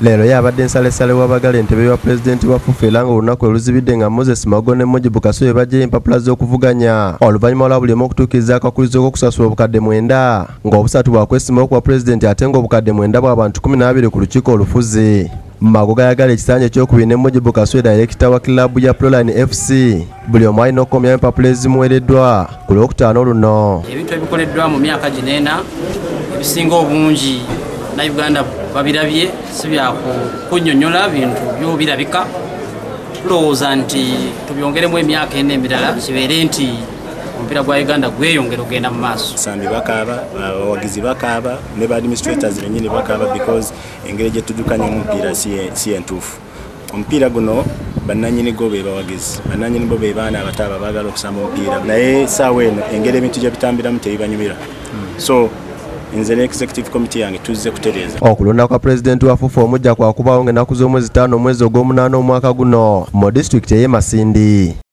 Leero yabadde nsalesale w'abagala entebe wa pulezidenti wa FUFA era ng'olunaku oluzibidde nga Moses Magogo ne Mujib Kasule bajja empapula z'okuvuganya oluvannyuma lwa buli omu okutuukiriza akakulizo k'okusasula obukadde 9 ng'obusatu bwakwesimawo ku pulezidenti ate ng'obukadde 9 bw'abantu 12 ku lukiiko olufuzi. Magogo ayagala ekisanja ekyokubiri ne Mujib Kasule dayirekita wa kilabu ya Proline FC buli omu alina okukomyawo empapula ezimuweereddwa ku Lwokutaano luno. Ebintu ebikoleddwa mu myaka gineena ebisinga obungi na Uganda babirabye si bya kunnyonnyola bintu byo birabika tulowooza nti tubyongeremu emyaka ena emirala kibeere nti omupiira gwa Uganda gweyongera ogenda mu maaso. Sambi bakaaba abawagizi bakaaba ne ba administrators bennyini bakaaba because engeri gye tudukanya omupiira si entuufu. Omupiira guno bannannyini go be bawagizi bannannyini bo be baana abato baagala okusamba omupiira naye saawa eno engeri ebintu gye bitambiramu tebibanyumira. So nze ne executive committee yange tuzze kutereeza okulonda kwa pulezidenti wa FUFA omujja kwakubawo ng'ennaku z'omwezi 5 omwezi ogw'omunaana omwaka guno mu disitulikiti ey'e Masindi.